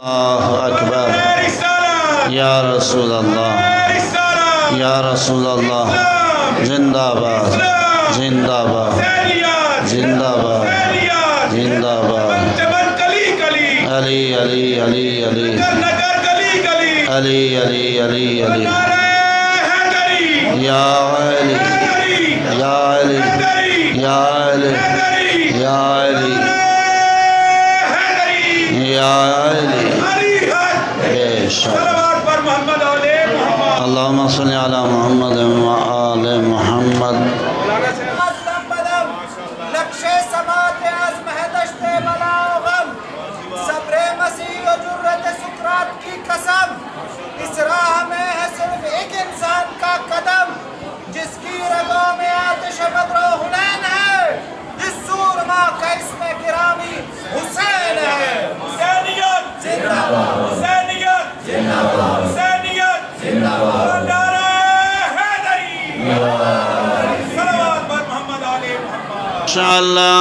اللہ اکبر یا رسول اللہ یا رسول اللہ زندہ باد زندہ باد زندہ باد زندہ باد علی علی علی علی علی علی علی علی یا علی یا علی یا علی یا علی یا علی بے شک اللہم صلی علی محمد و آل محمد نقش سماعت عزم ہے دشت بلا و غم صبر مسیح و جرت سکرات کی قسم اس راہ میں ہے صرف ایک انسان کا قدم جس کی رگوں میں آتش بدر و حنین ہے جس سورما کا اسم گرامی حسین ہے حسینیت زندہ باد حسینیت زندہ باد حسینیت زندہ باد نعرہ حیدری صلوات بر محمد علی محمد انشاءاللہ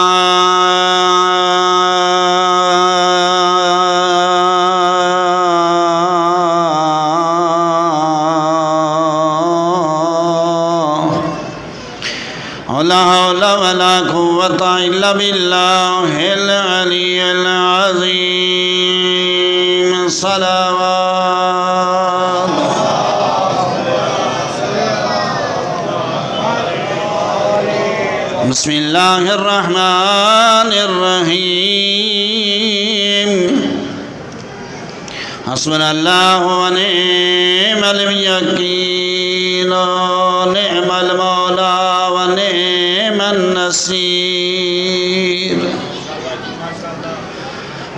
لا حول ولا قوة إلا بالله العلي العظيم صلوات بسم الله الرحمن الرحيم حسبنا الله ونعم الوكيل نعم المولى ونعم النصير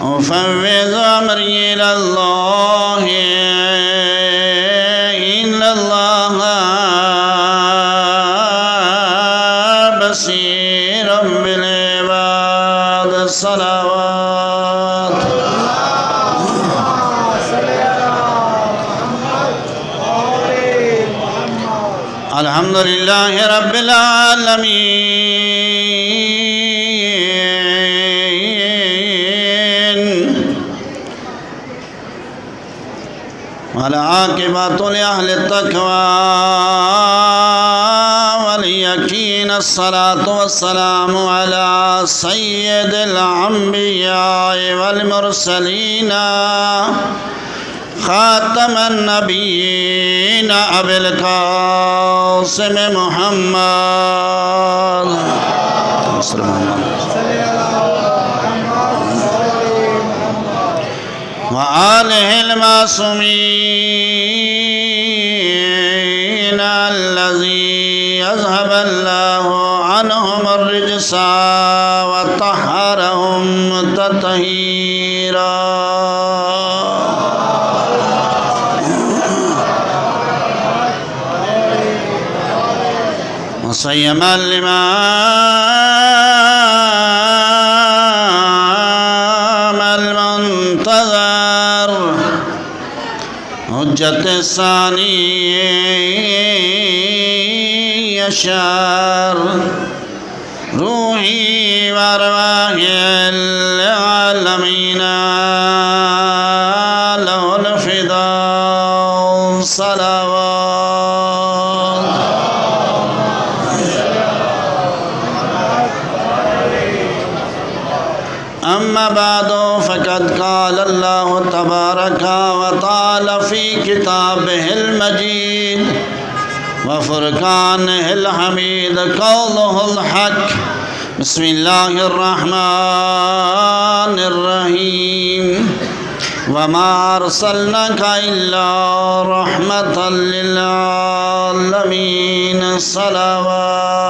أفوض أمري إلى الله إن الله بصير بالعباد صلوات الحمد لله رب العالمين والعاقبة لأهل التقوى واليقين الصلاة والسلام على سيد الأنبياء والمرسلين خاتم النبيين أبي القاسم محمد وآله المعصومين الذي يذهب الله عنهم الرجس وطهرهم تطهيرا وصيما الإمام المنتظر حجة الثاني عشر روحي وأرواح العالمين له الفداء صلوات أما بعد فقد قال الله تبارك وتعالى في كتابه المجيد وفرقانه الحميد قوله الحق بسم الله الرحمن الرحيم وما أرسلناك إلا رحمة للعالمين صلوات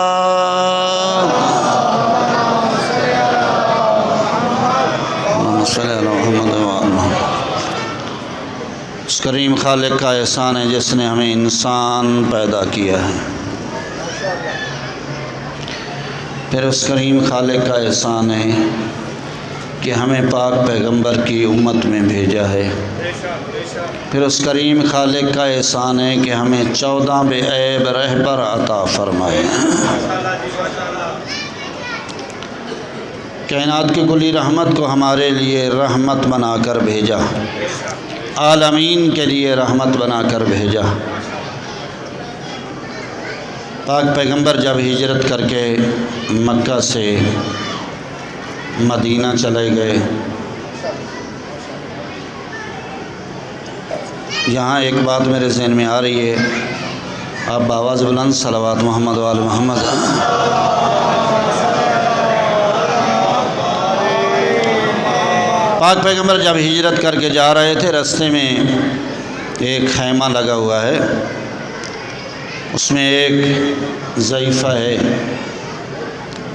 اس کریم خالق کا احسان ہے جس نے ہمیں انسان پیدا کیا ہے، پھر اس کریم خالق کا احسان ہے کہ ہمیں پاک پیغمبر کی امت میں بھیجا ہے، پھر اس کریم خالق کا احسان ہے کہ ہمیں 14 بے عیب رہبر عطا فرمائے۔ کائنات کی کلی رحمت کو ہمارے لیے رحمت بنا کر بھیجا، عالمین کے لیے رحمت بنا کر بھیجا۔ پاک پیغمبر جب ہجرت کر کے مکہ سے مدینہ چلے گئے، یہاں ایک بات میرے ذہن میں آ رہی ہے، آپ بآواز بلند صلوات محمد و آل محمد۔ پاک پیغمبر جب ہجرت کر کے جا رہے تھے، راستے میں ایک خیمہ لگا ہوا ہے، اس میں ایک ضعیفہ ہے۔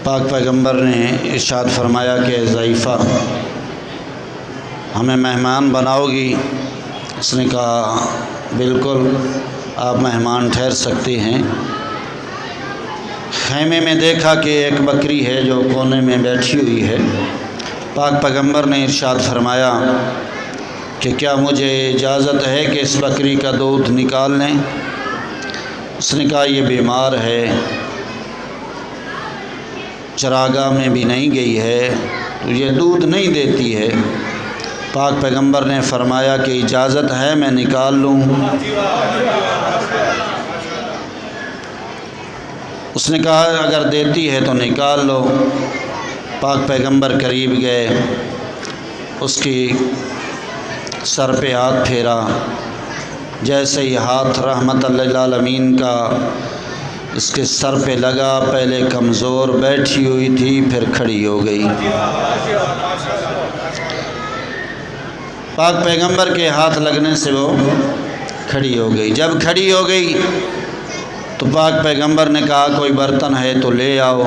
پاک پیغمبر نے ارشاد فرمایا کہ ضعیفہ ہمیں مہمان بناؤ گی؟ اس نے کہا بالکل آپ مہمان ٹھہر سکتے ہیں۔ خیمے میں دیکھا کہ ایک بکری ہے جو کونے میں بیٹھی ہوئی ہے۔ پاک پیغمبر نے ارشاد فرمایا کہ کیا مجھے اجازت ہے کہ اس بکری کا دودھ نکال لیں؟ اس نے کہا یہ بیمار ہے، چراگاہ میں بھی نہیں گئی ہے، تو یہ دودھ نہیں دیتی ہے۔ پاک پیغمبر نے فرمایا کہ اجازت ہے میں نکال لوں؟ اس نے کہا اگر دیتی ہے تو نکال لو۔ پاک پیغمبر قریب گئے، اس کی سر پہ ہاتھ پھیرا، جیسے ہی ہاتھ رحمت للعالمین کا اس کے سر پہ لگا، پہلے کمزور بیٹھی ہوئی تھی، پھر کھڑی ہو گئی۔ پاک پیغمبر کے ہاتھ لگنے سے وہ کھڑی ہو گئی۔ جب کھڑی ہو گئی تو پاک پیغمبر نے کہا کوئی برتن ہے تو لے آؤ۔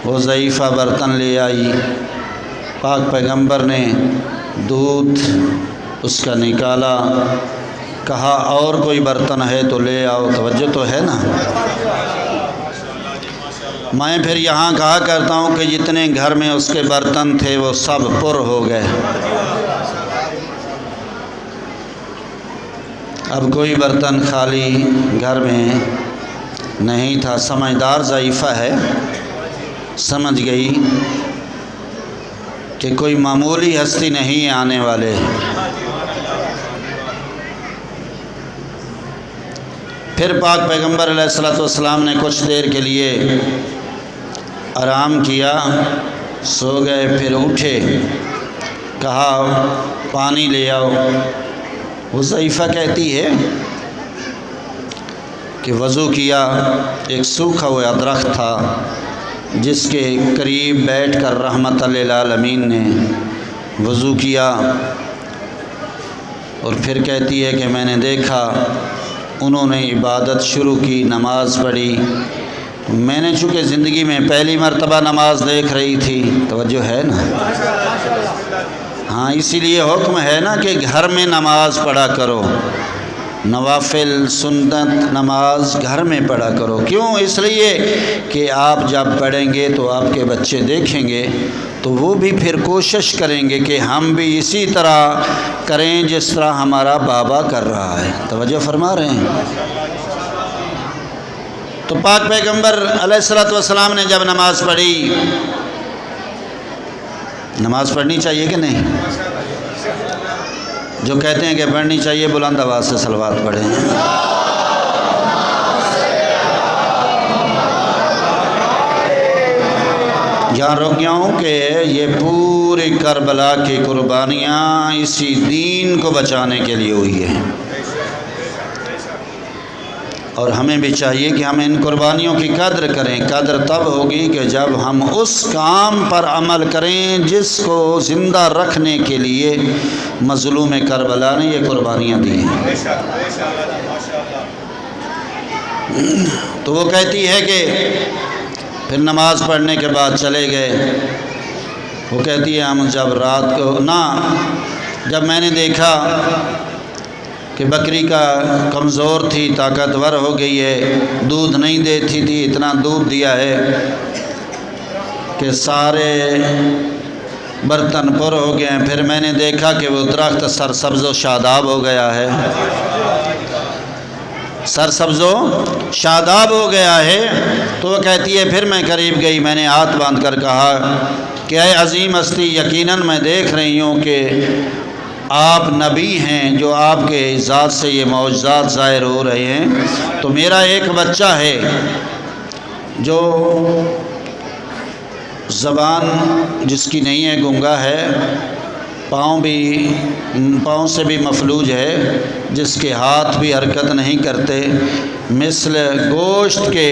وہ ضعیفہ برتن لے آئی۔ پاک پیغمبر نے دودھ اس کا نکالا، کہا اور کوئی برتن ہے تو لے آؤ۔ توجہ تو ہے نا؟ میں پھر یہاں کہا کرتا ہوں کہ جتنے گھر میں اس کے برتن تھے وہ سب پر ہو گئے۔ اب کوئی برتن خالی گھر میں نہیں تھا۔ سمجھدار ضعیفہ ہے، سمجھ گئی کہ کوئی معمولی ہستی نہیں آنے والے۔ پھر پاک پیغمبر علیہ الصلوۃ والسلام نے کچھ دیر کے لیے آرام کیا، سو گئے، پھر اٹھے، کہا پانی لے آؤ۔ وہ ضعیفہ کہتی ہے کہ وضو کیا، ایک سوکھا ہوا درخت تھا جس کے قریب بیٹھ کر رحمت للعالمین نے وضو کیا، اور پھر کہتی ہے کہ میں نے دیکھا انہوں نے عبادت شروع کی، نماز پڑھی۔ میں نے چونکہ زندگی میں پہلی مرتبہ نماز دیکھ رہی تھی، توجہ ہے نا؟ ہاں، اسی لیے حکم ہے نا کہ گھر میں نماز پڑھا کرو، نوافل سنت نماز گھر میں پڑھا کرو۔ کیوں؟ اس لیے کہ آپ جب پڑھیں گے تو آپ کے بچے دیکھیں گے تو وہ بھی پھر کوشش کریں گے کہ ہم بھی اسی طرح کریں جس طرح ہمارا بابا کر رہا ہے۔ توجہ فرما رہے ہیں؟ تو پاک پیغمبر علیہ الصلوۃ والسلام نے جب نماز پڑھی، نماز پڑھنی چاہیے کہ نہیں؟ جو کہتے ہیں کہ پڑھنی چاہیے بلند آواز سے صلوات پڑھیں۔ یہاں رک گیا ہوں کہ یہ پوری کربلا کی قربانیاں اسی دین کو بچانے کے لیے ہوئی ہیں، اور ہمیں بھی چاہیے کہ ہم ان قربانیوں کی قدر کریں۔ قدر تب ہوگی کہ جب ہم اس کام پر عمل کریں جس کو زندہ رکھنے کے لیے مظلوم کربلا نے یہ قربانیاں دی ہیں۔ تو وہ کہتی ہے کہ پھر نماز پڑھنے کے بعد چلے گئے۔ وہ کہتی ہے ہم جب رات کو جب میں نے دیکھا کہ بکری کا کمزور تھی، طاقتور ہو گئی ہے، دودھ نہیں دیتی تھی، اتنا دودھ دیا ہے کہ سارے برتن پر ہو گئے ہیں۔ پھر میں نے دیکھا کہ وہ درخت سرسبز و شاداب ہو گیا ہے۔ سرسبز و شاداب ہو گیا ہے۔ تو وہ کہتی ہے پھر میں قریب گئی، میں نے ہاتھ باندھ کر کہا کہ اے عظیم ہستی، یقیناً میں دیکھ رہی ہوں کہ آپ نبی ہیں، جو آپ کے ذات سے یہ معجزات ظاہر ہو رہے ہیں۔ تو میرا ایک بچہ ہے جو زبان جس کی نہیں ہے، گنگا ہے، پاؤں سے بھی مفلوج ہے، جس کے ہاتھ بھی حرکت نہیں کرتے، مثل گوشت کے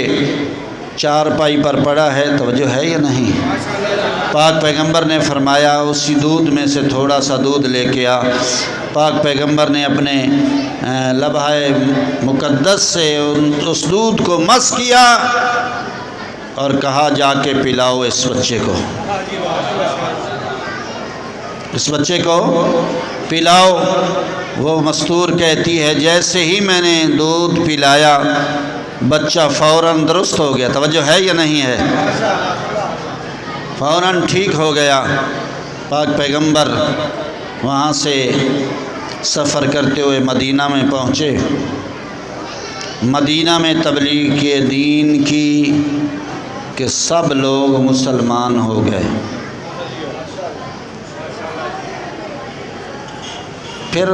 چارپائی پر پڑا ہے۔ توجہ ہے یا نہیں؟ پاک پیغمبر نے فرمایا اسی دودھ میں سے تھوڑا سا دودھ لے کے آ۔ پاک پیغمبر نے اپنے لبھہ مقدس سے اس دودھ کو مس کیا اور کہا جا کے پلاؤ اس بچے کو، اس بچے کو پلاؤ۔ وہ مستور کہتی ہے جیسے ہی میں نے دودھ پلایا بچہ فوراً درست ہو گیا۔ توجہ ہے یا نہیں ہے؟ فوراً ٹھیک ہو گیا۔ پاک پیغمبر وہاں سے سفر کرتے ہوئے مدینہ میں پہنچے۔ مدینہ میں تبلیغ کے دین کی کہ سب لوگ مسلمان ہو گئے۔ پھر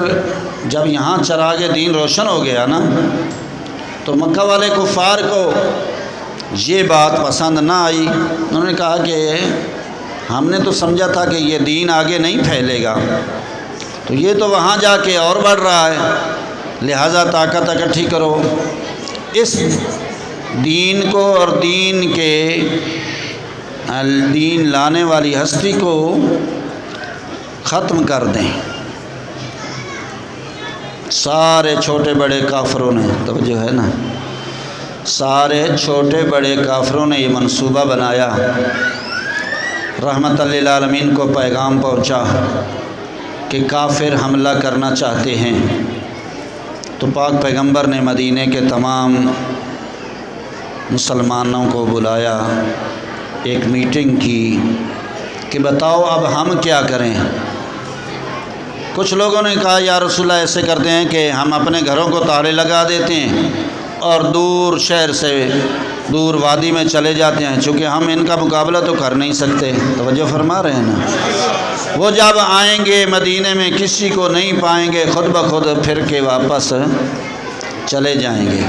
جب یہاں چراغ دین روشن ہو گیا نا، تو مکہ والے کفار کو یہ بات پسند نہ آئی۔ انہوں نے کہا کہ ہم نے تو سمجھا تھا کہ یہ دین آگے نہیں پھیلے گا، تو یہ تو وہاں جا کے اور بڑھ رہا ہے، لہٰذا طاقت اکٹھی کرو، اس دین کو اور دین لانے والی ہستی کو ختم کر دیں۔ سارے چھوٹے بڑے کافروں نے، توجہ ہے نا، سارے چھوٹے بڑے کافروں نے یہ منصوبہ بنایا۔ رحمت للعالمین کو پیغام پہنچا کہ کافر حملہ کرنا چاہتے ہیں۔ تو پاک پیغمبر نے مدینے کے تمام مسلمانوں کو بلایا، ایک میٹنگ کی کہ بتاؤ اب ہم کیا کریں۔ کچھ لوگوں نے کہا یا رسول اللہ ایسے کرتے ہیں کہ ہم اپنے گھروں کو تالے لگا دیتے ہیں اور دور شہر سے دور وادی میں چلے جاتے ہیں، چونکہ ہم ان کا مقابلہ تو کر نہیں سکتے۔ توجہ فرما رہے ہیں نا؟ وہ جب آئیں گے مدینے میں کسی کو نہیں پائیں گے، خود بخود پھر کے واپس چلے جائیں گے۔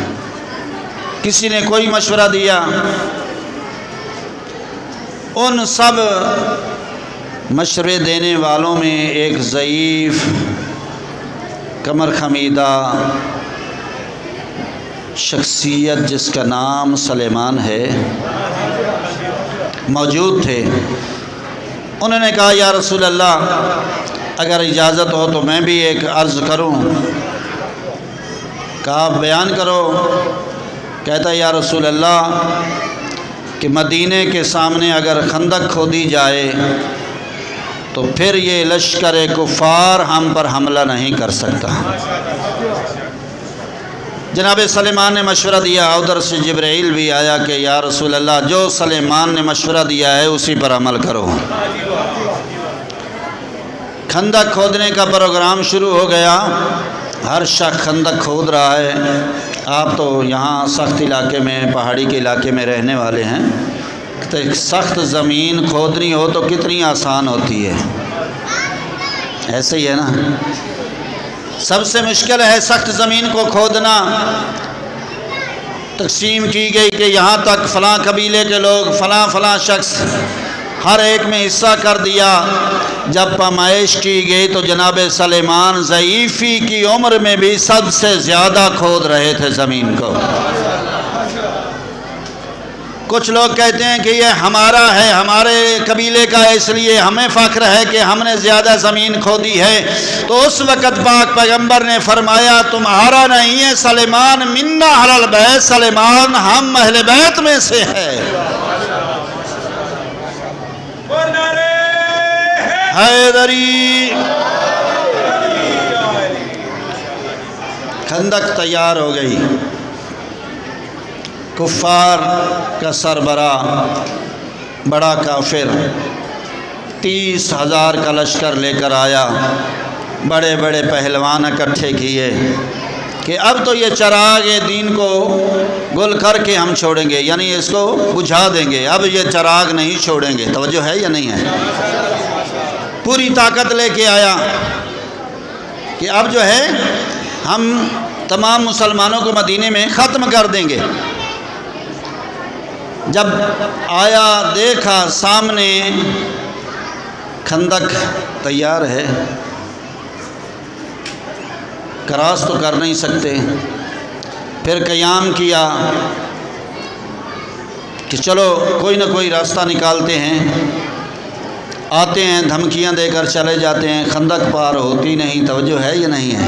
کسی نے کوئی مشورہ دیا، ان سب مشورے دینے والوں میں ایک ضعیف کمر خمیدہ شخصیت جس کا نام سلیمان ہے موجود تھے۔ انہوں نے کہا یا رسول اللہ اگر اجازت ہو تو میں بھی ایک عرض کروں۔ کہا بیان کرو۔ کہتا یا رسول اللہ کہ مدینے کے سامنے اگر خندق کھودی جائے تو پھر یہ لشکر کفار ہم پر حملہ نہیں کر سکتا۔ جناب سلیمان نے مشورہ دیا، ادھر سے جبرائیل بھی آیا کہ یا رسول اللہ جو سلیمان نے مشورہ دیا ہے اسی پر عمل کرو۔ خندق کھودنے کا پروگرام شروع ہو گیا۔ ہر شخص خندق کھود رہا ہے۔ آپ تو یہاں سخت علاقے میں، پہاڑی کے علاقے میں رہنے والے ہیں، تو ایک سخت زمین کھودنی ہو تو کتنی آسان ہوتی ہے، ایسے ہی ہے نا؟ سب سے مشکل ہے سخت زمین کو کھودنا۔ تقسیم کی گئی کہ یہاں تک فلاں قبیلے کے لوگ، فلاں فلاں شخص، ہر ایک میں حصہ کر دیا۔ جب پیمائش کی گئی تو جناب سلیمان ضعیفی کی عمر میں بھی سب سے زیادہ کھود رہے تھے زمین کو۔ کچھ لوگ کہتے ہیں کہ یہ ہمارا ہے، ہمارے قبیلے کا ہے، اس لیے ہمیں فخر ہے کہ ہم نے زیادہ زمین کھودی ہے۔ تو اس وقت پاک پیغمبر نے فرمایا تمہارا نہیں ہے سلیمان، منا اہل البیت، سلیمان ہم اہل بیت میں سے ہے۔ حیدری خندق تیار ہو گئی۔ کفار کا سربراہ بڑا کافر 30,000 کا لشکر لے کر آیا، بڑے بڑے پہلوان اکٹھے کیے، کہ اب تو یہ چراغ دین کو گل کر کے ہم چھوڑیں گے، یعنی اس کو بجھا دیں گے، اب یہ چراغ نہیں چھوڑیں گے۔ توجہ ہے یا نہیں ہے؟ پوری طاقت لے کے آیا کہ اب جو ہے ہم تمام مسلمانوں کو مدینے میں ختم کر دیں گے۔ جب آیا دیکھا سامنے خندق تیار ہے، کراس تو کر نہیں سکتے، پھر قیام کیا کہ چلو کوئی نہ کوئی راستہ نکالتے ہیں، آتے ہیں دھمکیاں دے کر چلے جاتے ہیں، خندق پار ہوتی نہیں۔ توجہ ہے یا نہیں ہے؟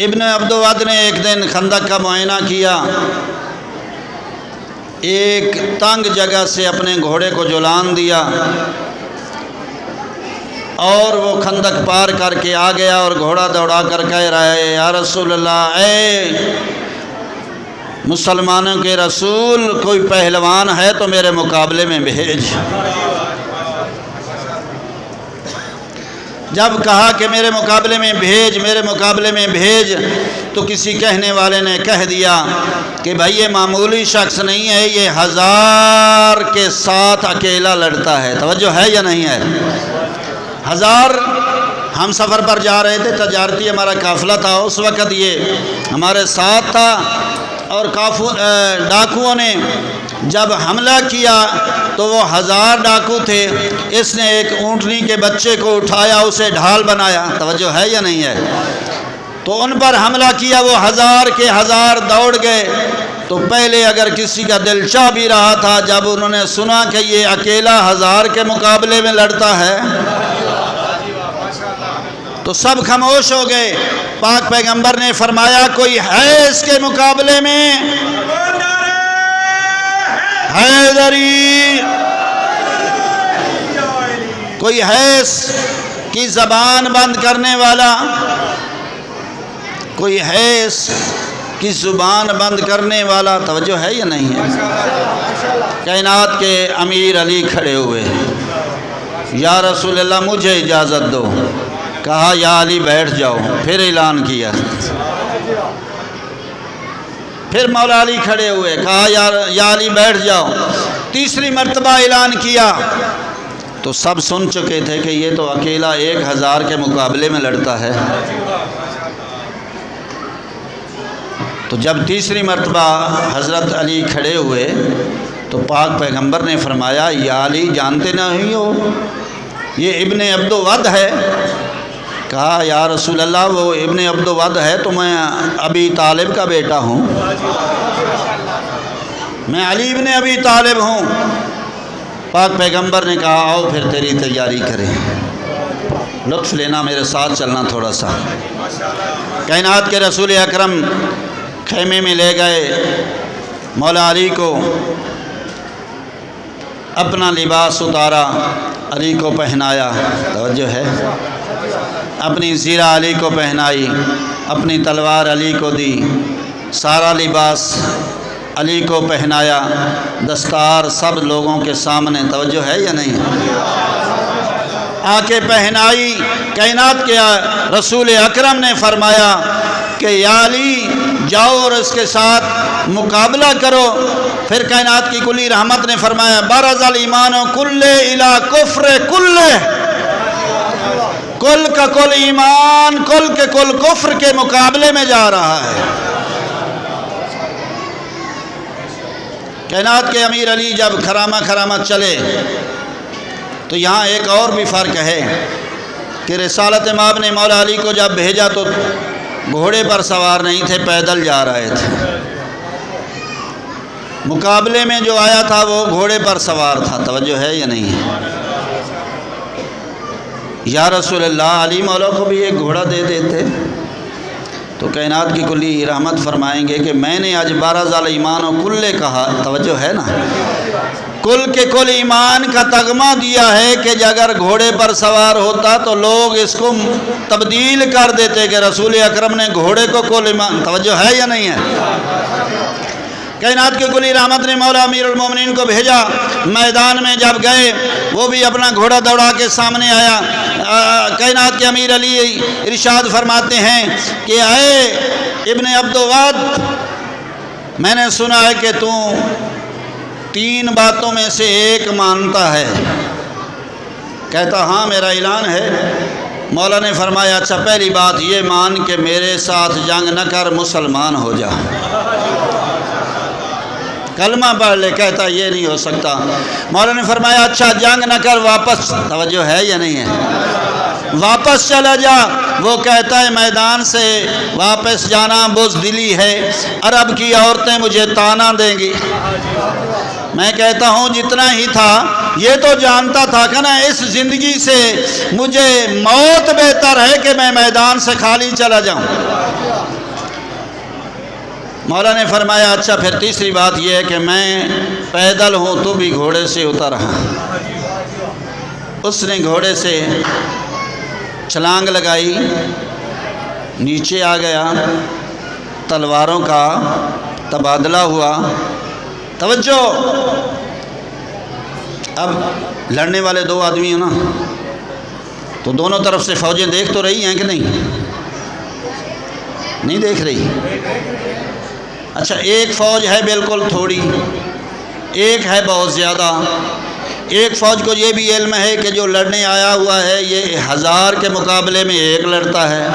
ابن عبد ود نے ایک دن خندق کا معائنہ کیا، ایک تنگ جگہ سے اپنے گھوڑے کو جولان دیا اور وہ خندق پار کر کے آ گیا اور گھوڑا دوڑا کر کہہ رہا ہے یا رسول اللہ، اے مسلمانوں کے رسول، کوئی پہلوان ہے تو میرے مقابلے میں بھیج۔ جب کہا کہ میرے مقابلے میں بھیج، میرے مقابلے میں بھیج، تو کسی کہنے والے نے کہہ دیا کہ بھائی یہ معمولی شخص نہیں ہے، یہ 1000 کے ساتھ اکیلا لڑتا ہے۔ توجہ ہے یا نہیں ہے؟ 1000 ہم سفر پر جا رہے تھے، تجارتی ہمارا قافلہ تھا، اس وقت یہ ہمارے ساتھ تھا، اور ڈاکوؤں نے جب حملہ کیا تو وہ 1000 ڈاکو تھے، اس نے ایک اونٹنی کے بچے کو اٹھایا، اسے ڈھال بنایا۔ توجہ ہے یا نہیں ہے؟ تو ان پر حملہ کیا، وہ 1000 کے 1000 دوڑ گئے۔ تو پہلے اگر کسی کا دل چاہ بھی رہا تھا، جب انہوں نے سنا کہ یہ اکیلا 1000 کے مقابلے میں لڑتا ہے تو سب خاموش ہو گئے۔ پاک پیغمبر نے فرمایا کوئی ہے اس کے مقابلے میں؟ حیدری، کوئی ہے اس کی زبان بند کرنے والا؟ کوئی ہے اس کی زبان بند کرنے والا؟ توجہ ہے یا نہیں ہے؟ کائنات کے امیر علی کھڑے ہوئے، یا رسول اللہ مجھے اجازت دو۔ کہا یا علی بیٹھ جاؤ۔ پھر اعلان کیا، پھر مولا علی کھڑے ہوئے، کہا یا علی بیٹھ جاؤ۔ تیسری مرتبہ اعلان کیا تو سب سن چکے تھے کہ یہ تو اکیلا 1000 کے مقابلے میں لڑتا ہے۔ تو جب تیسری مرتبہ حضرت علی کھڑے ہوئے تو پاک پیغمبر نے فرمایا یا علی جانتے نہیں ہو یہ ابن عبد ود ہے؟ کہا یا رسول اللہ وہ ابن عبد ود ہے تو میں ابی طالب کا بیٹا ہوں، میں علی ابن ابی طالب ہوں۔ پاک پیغمبر نے کہا آؤ پھر تیری تیاری کریں، لطف لینا، میرے ساتھ چلنا تھوڑا سا۔ کائنات کے رسول اکرم خیمے میں لے گئے، مولا علی کو اپنا لباس اتارا، علی کو پہنایا۔ توجہ ہے؟ اپنی زیرہ علی کو پہنائی، اپنی تلوار علی کو دی، سارا لباس علی کو پہنایا، دستار سب لوگوں کے سامنے۔ توجہ ہے یا نہیں؟ آ کے پہنائی۔ کائنات کے رسول اکرم نے فرمایا کہ یا علی جاؤ اور اس کے ساتھ مقابلہ کرو۔ پھر کائنات کی کلی رحمت نے فرمایا برز الایمان کل الی کفر کل، کل کا کل ایمان کل کے کل کفر کے مقابلے میں جا رہا ہے۔ کائنات کے امیر علی جب کھرامہ چلے تو یہاں ایک اور بھی فرق ہے کہ رسالت مآب نے مولا علی کو جب بھیجا تو گھوڑے پر سوار نہیں تھے، پیدل جا رہے تھے۔ مقابلے میں جو آیا تھا وہ گھوڑے پر سوار تھا۔ توجہ ہے یا نہیں ہے؟ یا رسول اللہ علی مولا کو بھی ایک گھوڑا دے دیتے تو کائنات کی کلی رحمت فرمائیں گے کہ میں نے آج برز الایمان و کل کہا۔ توجہ ہے نا؟ کل کے کل ایمان کا تغمہ دیا ہے کہ اگر گھوڑے پر سوار ہوتا تو لوگ اس کو تبدیل کر دیتے کہ رسول اکرم نے گھوڑے کو کل ایمان۔ توجہ ہے یا نہیں ہے؟ کائنات کے کلی رحمت نے مولا امیر المومنین کو بھیجا، میدان میں جب گئے وہ بھی اپنا گھوڑا دوڑا کے سامنے آیا، کائنات کے امیر علی ارشاد فرماتے ہیں کہ اے ابن عبدود، میں نے سنا ہے کہ تو 3 باتوں میں سے ایک مانتا ہے۔ کہتا ہاں میرا اعلان ہے۔ مولا نے فرمایا اچھا پہلی بات یہ مان کہ میرے ساتھ جنگ نہ کر، مسلمان ہو جا، کلمہ پڑھ لے۔ کہتا یہ نہیں ہو سکتا۔ مولا نے فرمایا اچھا جنگ نہ کر، واپس، توجہ ہے یا نہیں ہے، واپس چلا جا۔ وہ کہتا ہے میدان سے واپس جانا بزدلی ہے، عرب کی عورتیں مجھے طعنہ دیں گی۔ میں کہتا ہوں جتنا ہی تھا یہ تو جانتا تھا کہ نا اس زندگی سے مجھے موت بہتر ہے کہ میں میدان سے خالی چلا جاؤں۔ مولا نے فرمایا اچھا پھر تیسری بات یہ ہے کہ میں پیدل ہوں، تو بھی گھوڑے سے اتر رہا۔ اس نے گھوڑے سے چھلانگ لگائی، نیچے آ گیا، تلواروں کا تبادلہ ہوا۔ توجہ، اب لڑنے والے 2 آدمی ہیں نا، تو دونوں طرف سے فوجیں دیکھ تو رہی ہیں کہ نہیں دیکھ رہی؟ اچھا ایک فوج ہے بالکل تھوڑی، ایک ہے بہت زیادہ۔ ایک فوج کو یہ بھی علم ہے کہ جو لڑنے آیا ہوا ہے یہ 1000 کے مقابلے میں 1 لڑتا ہے۔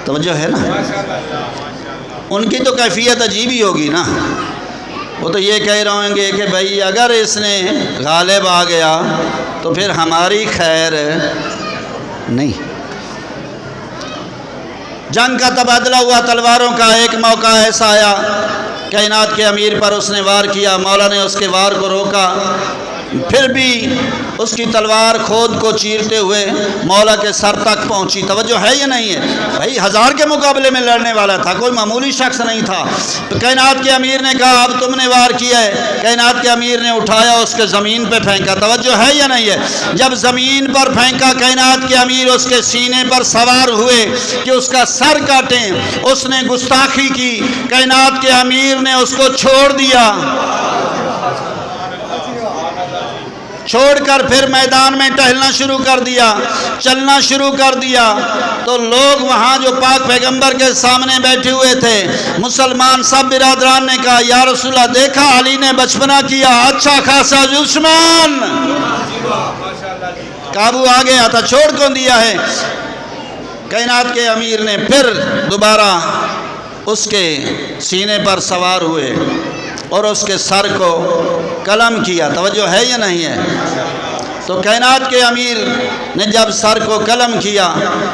توجہ ہے نا، ان کی تو کیفیت عجیب ہی ہوگی نا۔ وہ تو یہ کہہ رہے ہوں گے کہ بھائی اگر اس نے غالب آ گیا تو پھر ہماری خیر نہیں۔ جنگ کا تبادلہ ہوا تلواروں کا۔ ایک موقع ایسا آیا کائنات کے امیر پر، اس نے وار کیا، مولا نے اس کے وار کو روکا، پھر بھی اس کی تلوار کھود کو چیرتے ہوئے مولا کے سر تک پہنچی۔ توجہ ہے یا نہیں ہے؟ بھائی 1000 کے مقابلے میں لڑنے والا تھا، کوئی معمولی شخص نہیں تھا۔ تو کائنات کے امیر نے کہا اب تم نے وار کیا ہے۔ کائنات کے امیر نے اٹھایا، اس کے زمین پہ پھینکا۔ توجہ ہے یا نہیں ہے؟ جب زمین پر پھینکا کائنات کے امیر اس کے سینے پر سوار ہوئے کہ اس کا سر کاٹیں، اس نے گستاخی کی۔ کائنات کے امیر نے اس کو چھوڑ دیا، چھوڑ کر پھر میدان میں ٹہلنا شروع کر دیا، چلنا شروع کر دیا۔ تو لوگ وہاں جو پاک پیغمبر کے سامنے بیٹھے ہوئے تھے، مسلمان سب برادران نے کہا یا رسول اللہ دیکھا علی نے بچپنا کیا، اچھا خاصا دشمن قابو آ گیا تھا، چھوڑ کیوں دیا ہے؟ کائنات کے امیر نے پھر دوبارہ اس کے سینے پر سوار ہوئے اور اس کے سر کو قلم کیا۔ توجہ ہے یا نہیں ہے؟ تو کائنات کے امیر نے جب سر کو قلم کیا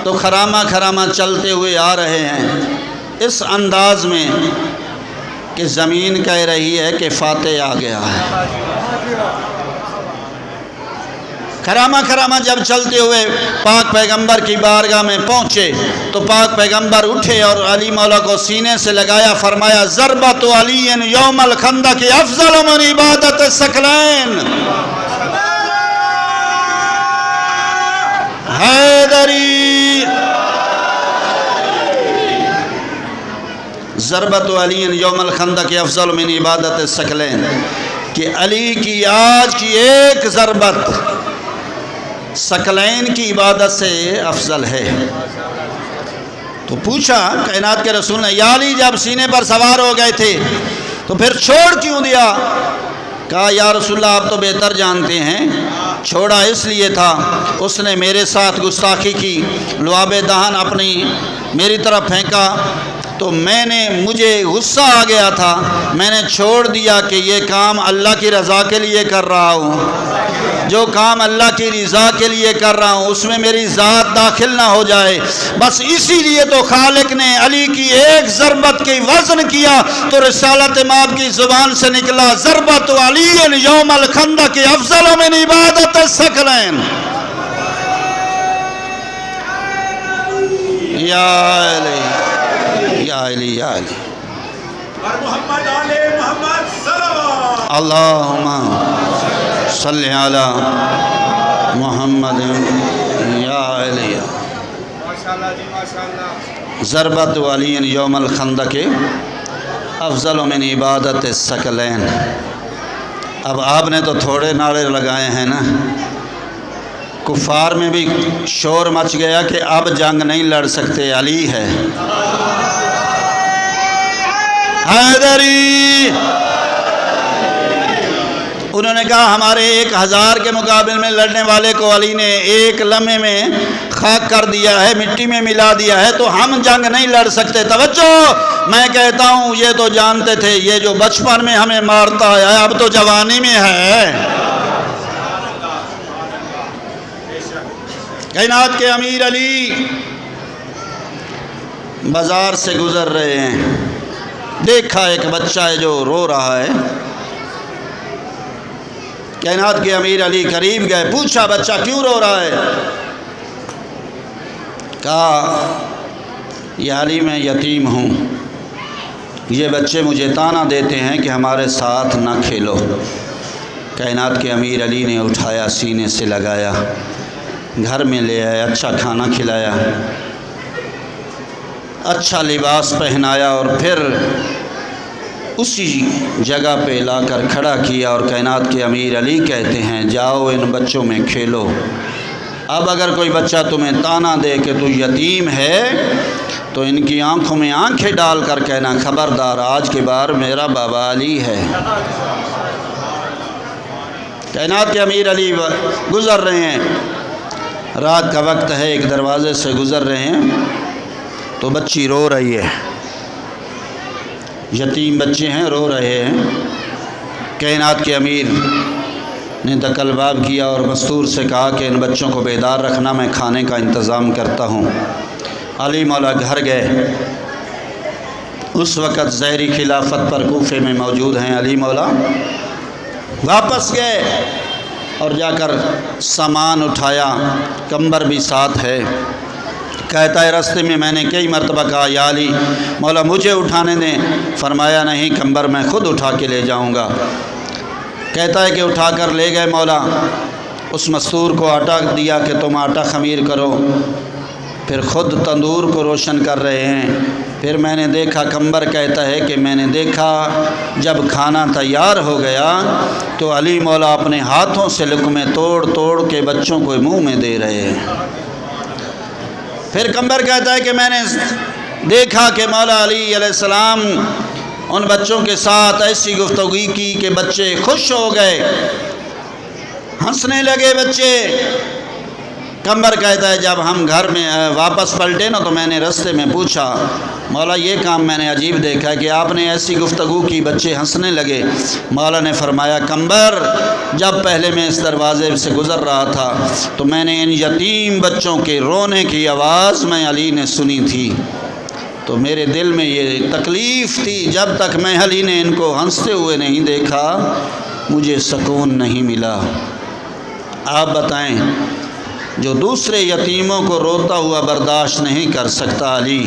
تو خرامہ خرامہ چلتے ہوئے آ رہے ہیں اس انداز میں کہ زمین کہہ رہی ہے کہ فاتح آ گیا ہے۔ خرامہ خرامہ جب چلتے ہوئے پاک پیغمبر کی بارگاہ میں پہنچے تو پاک پیغمبر اٹھے اور علی مولا کو سینے سے لگایا، فرمایا ضربت علی یوم الخندق افضل من عبادت الثقلین۔ حیدری ضربت علی یوم الخندق افضل من عبادت الثقلین، کہ علی کی آج کی ایک ضربت ثقلین کی عبادت سے افضل ہے۔ تو پوچھا کائنات کے رسول نے یا علی جب سینے پر سوار ہو گئے تھے تو پھر چھوڑ کیوں دیا؟ کہا یا رسول اللہ آپ تو بہتر جانتے ہیں، چھوڑا اس لیے تھا اس نے میرے ساتھ گستاخی کی، لعاب دہن اپنی میری طرف پھینکا تو مجھے غصہ آ گیا تھا، میں نے چھوڑ دیا کہ یہ کام اللہ کی رضا کے لیے کر رہا ہوں، جو کام اللہ کی رضا کے لیے کر رہا ہوں اس میں میری ذات داخل نہ ہو جائے، بس اسی لیے تو خالق نے علی کی ایک ضربت کی وزن کیا تو رسالت مآب کی زبان سے نکلا ضربت علی یوم الخندق افضل من عبادت الثقلین۔ یا علی یا علی یا علی محمد علی محمد صلوات اللہم صلی علی محمد یا علی۔ ماشاءاللہ جی ماشاءاللہ۔ ضربت علی یوم الخندق افضل من عبادت الثقلین۔ اب آپ نے تو تھوڑے نعرے لگائے ہیں نا، کفار میں بھی شور مچ گیا کہ اب جنگ نہیں لڑ سکتے، علی ہے حیدری۔ انہوں نے کہا ہمارے 1000 کے مقابل میں لڑنے والے کو علی نے ایک لمحے میں خاک کر دیا ہے، مٹی میں ملا دیا ہے، تو ہم جنگ نہیں لڑ سکتے۔ توجہ، میں کہتا ہوں یہ تو جانتے تھے یہ جو بچپن میں ہمیں مارتا ہے اب تو جوانی میں ہے۔ کائنات کے امیر علی بازار سے گزر رہے ہیں، دیکھا ایک بچہ ہے جو رو رہا ہے۔ کائنات کے امیر علی قریب گئے، پوچھا بچہ کیوں رو رہا ہے؟ کہا یا علی میں یتیم ہوں، یہ بچے مجھے طعنہ دیتے ہیں کہ ہمارے ساتھ نہ کھیلو۔ کائنات کے امیر علی نے اٹھایا، سینے سے لگایا، گھر میں لے آیا، اچھا کھانا کھلایا، اچھا لباس پہنایا، اور پھر اسی جگہ پہ لا کر کھڑا کیا، اور کائنات کے امیر علی کہتے ہیں جاؤ ان بچوں میں کھیلو۔ اب اگر کوئی بچہ تمہیں طعنہ دے کہ تو یتیم ہے تو ان کی آنکھوں میں آنکھیں ڈال کر کہنا خبردار آج کے بعد میرا بابا علی ہے۔ کائنات کے امیر علی گزر رہے ہیں، رات کا وقت ہے، ایک دروازے سے گزر رہے ہیں تو بچی رو رہی ہے، یتیم بچے ہیں رو رہے ہیں۔ کائنات کے امیر نے دکل باب کیا اور مستور سے کہا کہ ان بچوں کو بیدار رکھنا، میں کھانے کا انتظام کرتا ہوں۔ علی مولا گھر گئے، اس وقت ظاہری خلافت پر کوفے میں موجود ہیں علی مولا۔ واپس گئے اور جا کر سامان اٹھایا، کمبر بھی ساتھ ہے۔ کہتا ہے راستے میں میں نے کئی مرتبہ کہا یا علی مولا مجھے اٹھانے دیں، فرمایا نہیں کمبر میں خود اٹھا کے لے جاؤں گا۔ کہتا ہے کہ اٹھا کر لے گئے مولا، اس مستور کو آٹا دیا کہ تم آٹا خمیر کرو، پھر خود تندور کو روشن کر رہے ہیں۔ پھر میں نے دیکھا، کمبر کہتا ہے کہ میں نے دیکھا جب کھانا تیار ہو گیا تو علی مولا اپنے ہاتھوں سے لقمے توڑ توڑ کے بچوں کو منہ میں دے رہے ہیں۔ پھر کمبر کہتا ہے کہ میں نے دیکھا کہ مولا علی علیہ السلام ان بچوں کے ساتھ ایسی گفتگو کی کہ بچے خوش ہو گئے، ہنسنے لگے بچے۔ کمبر کہتا ہے جب ہم گھر میں واپس پلٹے نا تو میں نے رستے میں پوچھا مولا یہ کام میں نے عجیب دیکھا کہ آپ نے ایسی گفتگو کی بچے ہنسنے لگے۔ مولا نے فرمایا کمبر جب پہلے میں اس دروازے سے گزر رہا تھا تو میں نے ان یتیم بچوں کے رونے کی آواز میں علی نے سنی تھی، تو میرے دل میں یہ تکلیف تھی، جب تک میں علی نے ان کو ہنستے ہوئے نہیں دیکھا مجھے سکون نہیں ملا۔ آپ بتائیں جو دوسرے یتیموں کو روتا ہوا برداشت نہیں کر سکتا علی،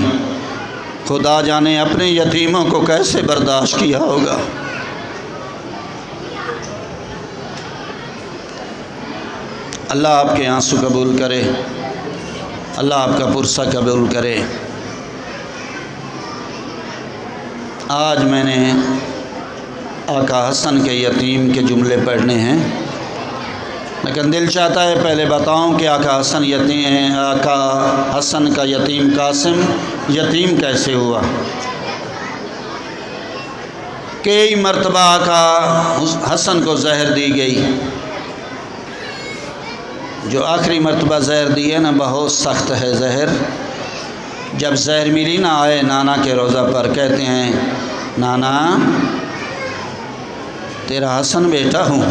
خدا جانے اپنے یتیموں کو کیسے برداشت کیا ہوگا۔ اللہ آپ کے آنسو قبول کرے، اللہ آپ کا پرسہ قبول کرے۔ آج میں نے آقا حسن کے یتیم کے جملے پڑھنے ہیں، لیکن دل چاہتا ہے پہلے بتاؤں کہ آقا حسن کا یتیم قاسم یتیم کیسے ہوا۔ کئی مرتبہ آقا حسن کو زہر دی گئی، جو آخری مرتبہ زہر دی ہے نا بہت سخت ہے زہر۔ جب زہر ملی نہ آئے نانا کے روضہ پر، کہتے ہیں نانا تیرا حسن بیٹا ہوں،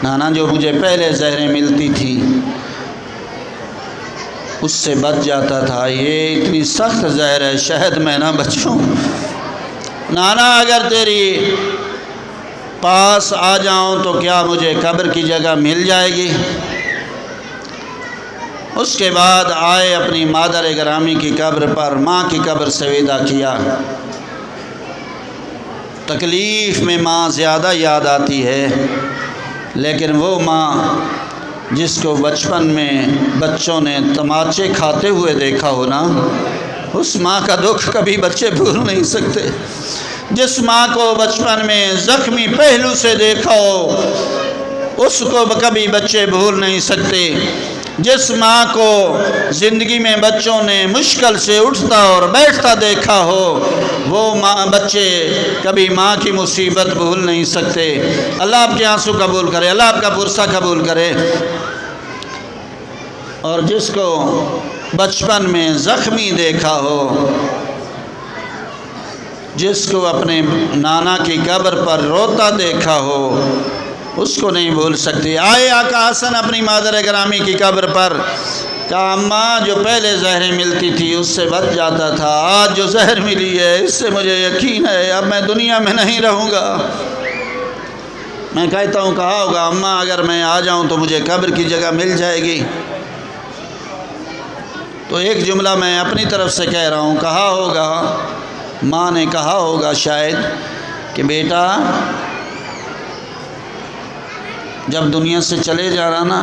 نانا جو مجھے پہلے زہریں ملتی تھی اس سے بچ جاتا تھا، یہ اتنی سخت زہر ہے شاید میں نہ بچوں، نانا اگر تیری پاس آ جاؤں تو کیا مجھے قبر کی جگہ مل جائے گی۔ اس کے بعد آئے اپنی مادر گرامی کی قبر پر، ماں کی قبر سے ودا کیا۔ تکلیف میں ماں زیادہ یاد آتی ہے، لیکن وہ ماں جس کو بچپن میں بچوں نے تماچے کھاتے ہوئے دیکھا ہو نا، اس ماں کا دکھ کبھی بچے بھول نہیں سکتے۔ جس ماں کو بچپن میں زخمی پہلو سے دیکھا ہو، اس کو کبھی بچے بھول نہیں سکتے۔ جس ماں کو زندگی میں بچوں نے مشکل سے اٹھتا اور بیٹھتا دیکھا ہو، وہ بچے کبھی ماں کی مصیبت بھول نہیں سکتے۔ اللہ آپ کے آنسو قبول کرے، اللہ آپ کا پرسہ قبول کرے۔ اور جس کو بچپن میں زخمی دیکھا ہو، جس کو اپنے نانا کی قبر پر روتا دیکھا ہو، اس کو نہیں بھول سکتے۔ آئے آقا حسن اپنی مادر گرامی کی قبر پر، کہا اماں جو پہلے زہریں ملتی تھی اس سے بچ جاتا تھا، آج جو زہر ملی ہے اس سے مجھے یقین ہے اب میں دنیا میں نہیں رہوں گا۔ میں کہتا ہوں کہا ہوگا اماں اگر میں آ جاؤں تو مجھے قبر کی جگہ مل جائے گی؟ تو ایک جملہ میں اپنی طرف سے کہہ رہا ہوں، کہا ہوگا ماں نے کہا ہوگا شاید کہ بیٹا جب دنیا سے چلے جانا نا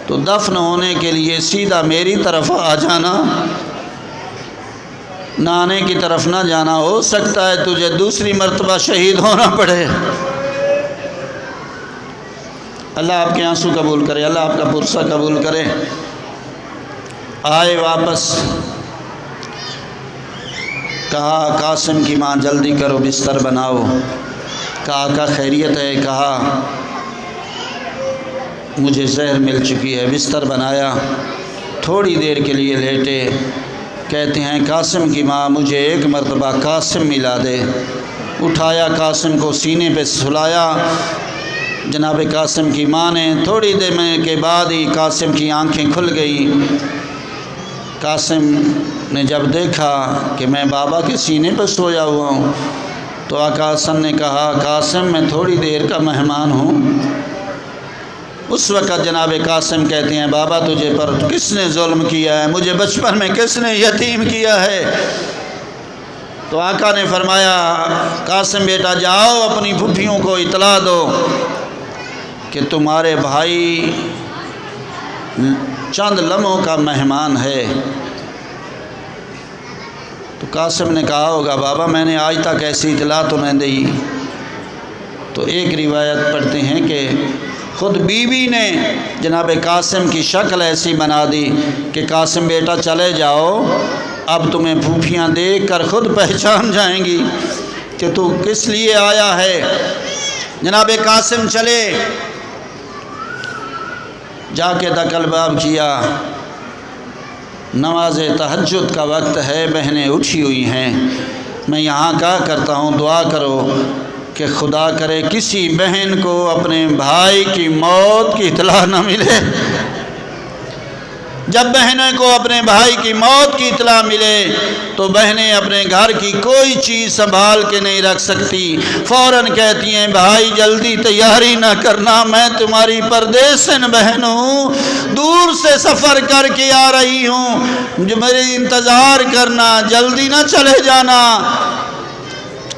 تو دفن ہونے کے لیے سیدھا میری طرف آ جانا، نانے کی طرف نہ جانا، ہو سکتا ہے تجھے دوسری مرتبہ شہید ہونا پڑے۔ اللہ آپ کے آنسو قبول کرے، اللہ آپ کا پرسہ قبول کرے۔ آئے واپس، کہا قاسم کی ماں جلدی کرو بستر بناؤ۔ کہا آقا خیریت ہے؟ کہا مجھے زہر مل چکی ہے۔ بستر بنایا، تھوڑی دیر کے لیے لیٹے، کہتے ہیں قاسم کی ماں مجھے ایک مرتبہ قاسم ملا دے۔ اٹھایا، قاسم کو سینے پہ سلایا۔ جناب قاسم کی ماں نے تھوڑی دیر کے بعد ہی قاسم کی آنکھیں کھل گئیں۔ قاسم نے جب دیکھا کہ میں بابا کے سینے پر سویا ہوا ہوں تو آقا حسن نے کہا قاسم میں تھوڑی دیر کا مہمان ہوں۔ اس وقت جناب قاسم کہتے ہیں بابا تجھے پر کس نے ظلم کیا ہے؟ مجھے بچپن میں کس نے یتیم کیا ہے؟ تو آقا نے فرمایا قاسم بیٹا جاؤ اپنی پھوپھیوں کو اطلاع دو کہ تمہارے بھائی چند لمحوں کا مہمان ہے۔ تو قاسم نے کہا ہوگا بابا میں نے آج تک ایسی اطلاع تو نہیں دی۔ تو ایک روایت پڑھتے ہیں کہ خود بیوی نے جناب قاسم کی شکل ایسی بنا دی کہ قاسم بیٹا چلے جاؤ، اب تمہیں پھوپھیاں دیکھ کر خود پہچان جائیں گی کہ تو کس لیے آیا ہے۔ جناب قاسم چلے، جا کے دکل باب کیا، نماز تہجد کا وقت ہے، بہنیں اٹھی ہوئی ہیں، میں یہاں کہا کرتا ہوں دعا کرو کہ خدا کرے کسی بہن کو اپنے بھائی کی موت کی اطلاع نہ ملے۔ جب بہنیں کو اپنے بھائی کی موت کی اطلاع ملے تو بہنیں اپنے گھر کی کوئی چیز سنبھال کے نہیں رکھ سکتی، فوراً کہتی ہیں بھائی جلدی تیاری نہ کرنا، میں تمہاری پردیسن بہن ہوں، دور سے سفر کر کے آ رہی ہوں، جو میری انتظار کرنا، جلدی نہ چلے جانا۔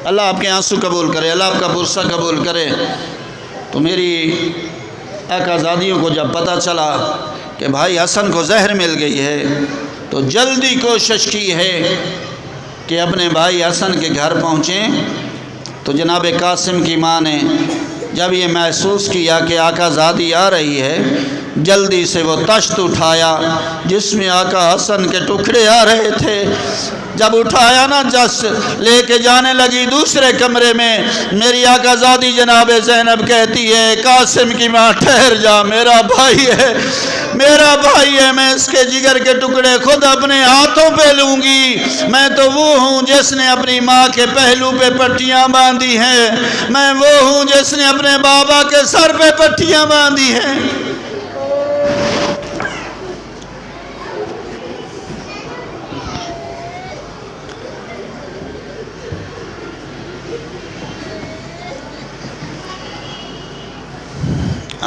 اللہ آپ کے آنسو قبول کرے، اللہ آپ کا پرسہ قبول کرے۔ تو میری آقا زادیوں کو جب پتہ چلا کہ بھائی حسن کو زہر مل گئی ہے تو جلدی کوشش کی ہے کہ اپنے بھائی حسن کے گھر پہنچیں۔ تو جناب قاسم کی ماں نے جب یہ محسوس کیا کہ آقا زادی آ رہی ہے، جلدی سے وہ تشت اٹھایا جس میں آقا حسن کے ٹکڑے آ رہے تھے۔ جب اٹھایا نا جس لے کے جانے لگی دوسرے کمرے میں، میری آقا زادی جناب زینب کہتی ہے قاسم کی ماں ٹھہر جا، میرا بھائی ہے، میرا بھائی ہے، میں اس کے جگر کے ٹکڑے خود اپنے ہاتھوں پہ لوں گی۔ میں تو وہ ہوں جس نے اپنی ماں کے پہلو پہ پٹیاں باندھی ہیں، میں وہ ہوں جس نے اپنے بابا کے سر پہ پٹیاں باندھی ہیں۔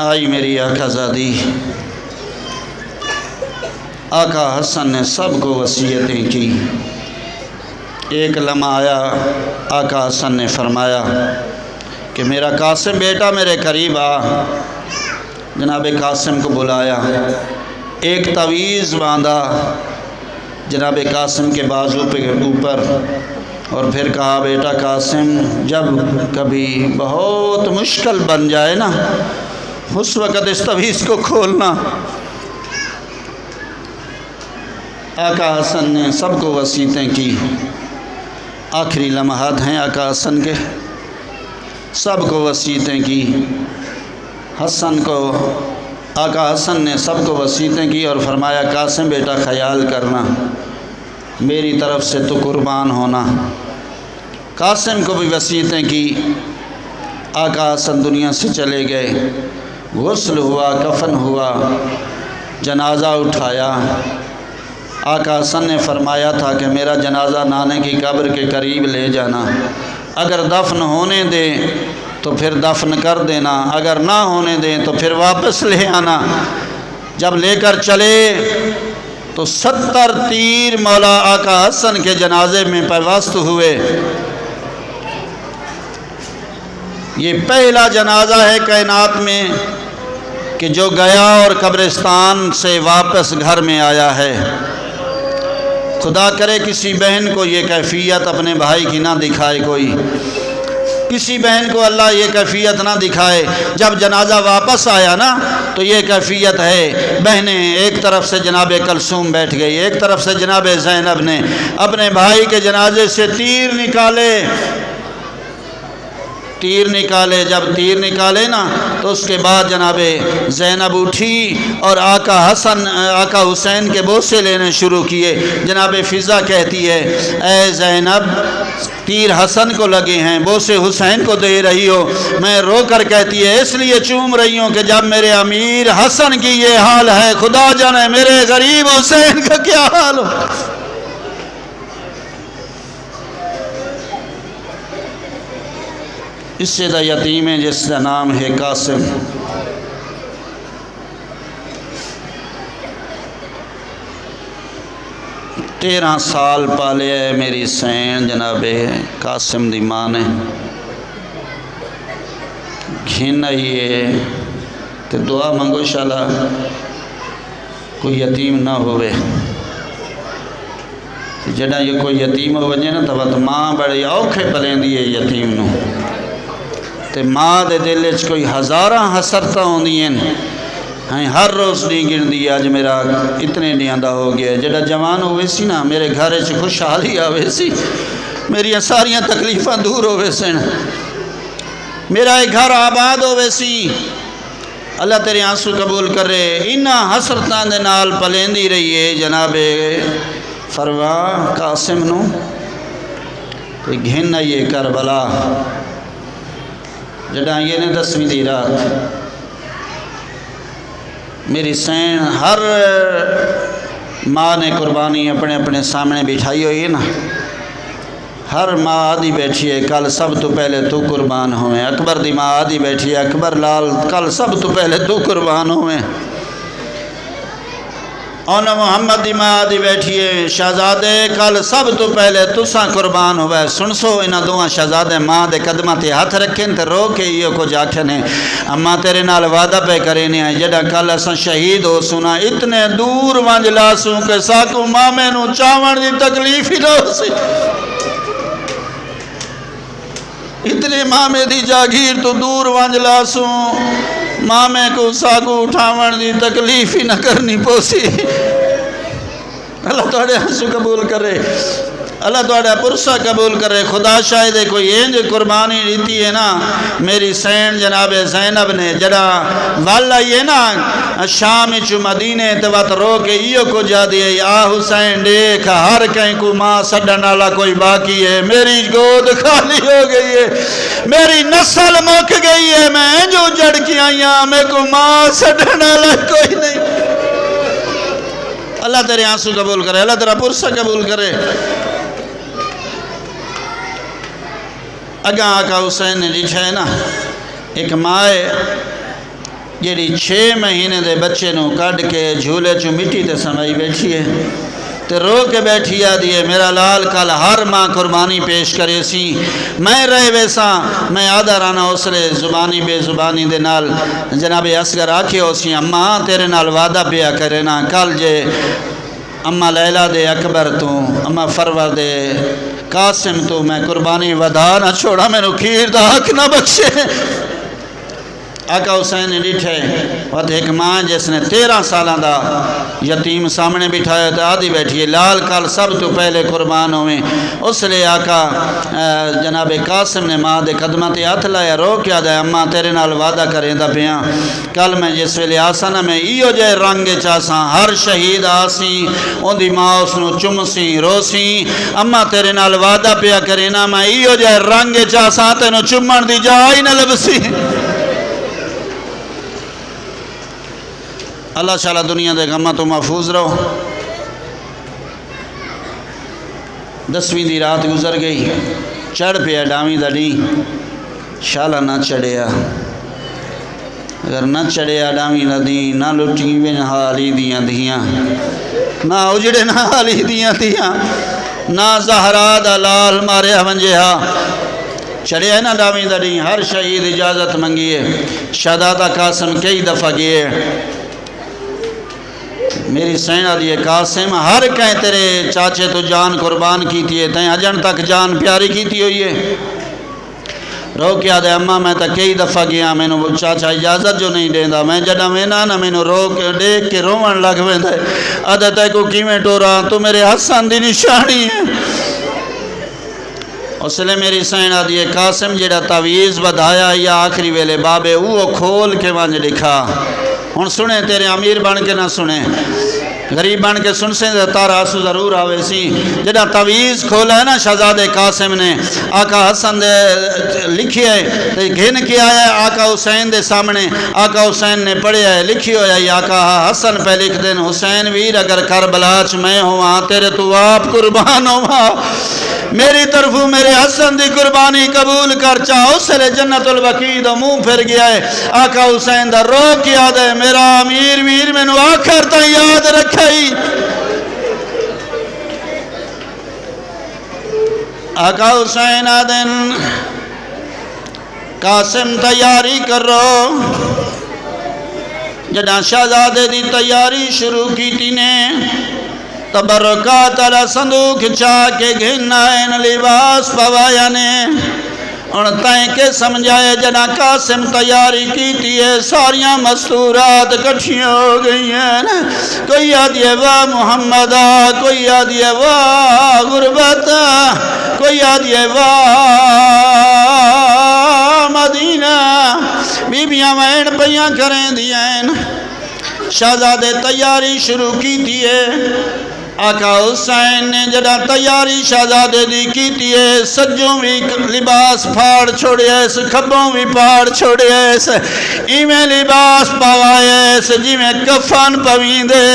آئی میری آقا زادی، آقا حسن نے سب کو وصیتیں کی۔ ایک لمحہ آیا، آقا حسن نے فرمایا کہ میرا قاسم بیٹا میرے قریب آ۔ جناب قاسم کو بلایا، ایک تعویذ باندھا جناب قاسم کے بازو پہ اوپر، اور پھر کہا بیٹا قاسم جب کبھی بہت مشکل بن جائے نا اس وقت اس تویز کو کھولنا۔ آقا حسن نے سب کو وصیتیں کی، آخری لمحات ہیں آقا حسن کے، سب کو وصیتیں کی۔ حسن کو آقا حسن نے سب کو وصیتیں کی اور فرمایا قاسم بیٹا خیال کرنا، میری طرف سے تو قربان ہونا۔ قاسم کو بھی وصیتیں کی۔ آقا حسن دنیا سے چلے گئے، غسل ہوا، کفن ہوا، جنازہ اٹھایا۔ آقا حسن نے فرمایا تھا کہ میرا جنازہ نانے کی قبر کے قریب لے جانا، اگر دفن ہونے دے تو پھر دفن کر دینا، اگر نہ ہونے دیں تو پھر واپس لے آنا۔ جب لے کر چلے تو 70 تیر مولا آقا حسن کے جنازے میں پیوست ہوئے۔ یہ پہلا جنازہ ہے کائنات میں کہ جو گیا اور قبرستان سے واپس گھر میں آیا ہے۔ خدا کرے کسی بہن کو یہ کیفیت اپنے بھائی کی نہ دکھائے، کوئی کسی بہن کو اللہ یہ کیفیت نہ دکھائے۔ جب جنازہ واپس آیا نا تو یہ کیفیت ہے، بہنیں ایک طرف سے جناب کلثوم بیٹھ گئی، ایک طرف سے جناب زینب نے اپنے بھائی کے جنازے سے تیر نکالے، جب تیر نکالے نا تو اس کے بعد جناب زینب اٹھی اور آقا حسین کے بوسے لینے شروع کیے۔ جناب فضا کہتی ہے اے زینب تیر حسن کو لگے ہیں، بوسے حسین کو دے رہی ہو۔ میں رو کر کہتی ہے اس لیے چوم رہی ہوں کہ جب میرے امیر حسن کی یہ حال ہے، خدا جانے میرے غریب حسین کا کیا حال ہو۔ اس سے دا یتیم ہے جس کا نام ہے قاسم۔ 13 سال پالے ہے میری سین جناب قاسم دی ماں نے، گھن آئی ہے تو دعا منگو شالا کوئی یتیم نہ ہوئے۔ جڑا یہ کوئی یتیم ہو وجے نا تو ماں بڑی اوکھے پلیں دیئے یتیم نو، تے ماں دے دل وچ کوئی ہزاراں حسرتاں ہوندی ہیں۔ ہر روز نہیں گن دی اج میرا اتنے ڈیاں دا ہو گیا۔ جڑا جوان ہوئے سی نا میرے گھر وچ خوشحالی آوے سی، میری ساریاں تکلیفاں دور ہوئے سن، میرا ایک گھر آباد ہوئے سی۔ اللہ تیرے آنسو قبول کرے۔ انہاں حسرتاں دے نال پلیندی رہی ہے جناب فروا قاسم نو، تے گھن آئیے کربلا۔ جڑا یہ نے 10ویں دی رات میری سین ہر ماں نے قربانی اپنے اپنے سامنے بٹھائی ہوئی ہے نا، ہر ماں آدھی بیٹھی ہے کل سب تو پہلے تو قربان ہوئے۔ اکبر دی ماں آدھی بیٹھی ہے اکبر لال کل سب تو پہلے تو قربان ہوئے۔ اور محمد دی ماں آدھی بیٹھی ہے شہزادے کل سب تو پہلے تساں قربان ہوئے۔ سن سو انہاں دوہاں شہزادے ماں دے قدمہ تے ہاتھ رکھیں تے رو کے یہ کچھ آکھنے اماں تیرے نال وعدہ پہ کرینے ہیں جڑا کل اساں شہید ہو سنا اتنے دور ونج لاسوں کہ ساکو مامے نو چاون دی تکلیف ہی نہ ہو سی، اتنے مامے دی جاگیر تو دور ونج لاسوں مامے کو ساکو اٹھاون دی تکلیف ہی نہ کرنی پوسی۔ اللہ توڑے آنسو قبول کرے، اللہ توڑے پرسہ قبول کرے۔ خدا شاہد ہے کوئی اینج قربانی دیتی ہے نا میری سین جناب زینب نے جڑا والا یہ نا شام چو مدینے توات رو کے ایو کو جا دیئے آ حسین دیکھ ہر کہیں کو ماں سڈن والا کوئی باقی ہے، میری گود خالی ہو گئی ہے، میری نسل مک گئی ہے، میں جو جڑ کی آئیاں میں کو ماں سڈن والا کوئی نہیں۔ اللہ تیرے آنسو قبول کرے، اللہ تیرا پرسہ قبول کرے۔ اگاں آقا حسین نے لکھا ہے نا ایک ماں جیڑی 6 مہینے دے بچے نو کڈ کے جھولے چو مٹی تے سمائی بیٹھی ہے تے رو کے بیٹھی آ دیئے میرا لال کل ہر ماں قربانی پیش کرے سی، میں رہے ویسا میں آدھا رانا اسلے زبانی بے زبانی دے نال جناب اصغر آکھے ہو سی اماں تیرے نال وعدہ پیا کرے نا کل جے اماں لیلہ دے اکبر تو اماں فرور دے قاسم تو میں قربانی ودا نہ چھوڑا، میں نو کھیر دا حق نہ بخشے۔ آقا حسین نے ڈٹھے وقت ایک ماں جس نے 13 سالہ دا یتیم سامنے بٹھایا تو آدھی بیٹھی ہے لال کال سب تو پہلے قربان ہوئے. اس لئے آقا جناب قاسم نے ماں دے قدمہ تے ہاتھ لایا رو کیا دے اماں تیرے نال وعدہ کریں دا پیاں کل میں جس ویلے آسانا میں ایو جائے رنگ چاساں ہر شہید آسیں ان دی ماں اس نو چمسیں روسیں اماں تیرے نال وعدہ پیا کریں نا میں ایو جائے رنگ چاساں تے نو چمن دی جائی نہ لبسی. اللہ شاءاللہ دنیا دے غمہ تو محفوظ رہو. 10ویں دی رات گزر گئی چڑھ پیا ڈاویں دا ڈی شالا نہ چڑھیا اگر نہ چڑھیا ڈاویں دا دی نہ لٹی بن حالی دیاں دیاں نہ اجڑے نہ حالی دیاں دیاں نہ زہرا دا لال ماریا ونجہا چڑھیا ہے نا ڈاویں دا ڈی. ہر شہید اجازت منگیے. شہزادہ قاسم کئی دفعہ گئے میری سینہ دیئے قاسم ہر کہیں تیرے چاچے تو جان قربان کیتی ہے تین اجن تک جان پیاری کیتی ہوئی ہے. رو کیا دے اماں میں تا کئی دفعہ گیا میں نو چاچا اجازت جو نہیں دیندہ میں جڑا میں نا میں نو رو کے دیکھ کے رومن لگ میں دے عدد ہے کو کیویں ٹورا تو میرے حسن دی نشانی ہے. اس لئے میری سینہ دیئے قاسم جڑا تعویز بدھایا یا آخری ویلے بابے وہ کھول کے وانج لکھا. ہن سنے تیرے امیر بن کے نہ سنے غریب بن کے سن سے تارا آسو ضرور آوے سی. جڑا تعویز کھولا ہے نا شہزادے قاسم نے آقا حسن دے لکھی ہے گھن کے آیا ہے آقا حسین دے سامنے. آقا حسین نے پڑھے ہے لکھی ہویا ہے آقا حسن پہ لکھ دین حسین ویر اگر کربلاچ میں ہوا تیرے تو آپ قربان ہوا میری طرفوں میرے حسن دی قربانی قبول کر چاہو سلے جنت البقیع دا منہ پھر گیا ہے. آقا حسین دا رو کیا دے میرا امیر ویر میں نو آخر تا یاد رکھائی. آقا حسین آدن قاسم تیاری کر رو جڑا شہزادے دی تیاری شروع کی تینے تبرکات علی صندوق چاہ کے گھنائن لباس پوایا نے اور تائیں کے سمجھائے جنا قاسم تیاری کی تیئے ساریاں مستورات کٹھیں ہو گئی ہیں. کوئی یادیے واہ محمدہ کوئی یادیے واہ غربتہ کوئی یادیے واہ مدینہ بیبیاں وین پیاں کریں دیا. شہزادے تیاری شروع کی تیئے آقا حسین نے جڑا تیاری شہزادے دی کی تیئے سجوں بھی لباس پھاڑ چھوڑے اس کھبوں بھی پھاڑ چھوڑے اس ایمیں لباس پوائے اس جی میں کفن پوین دے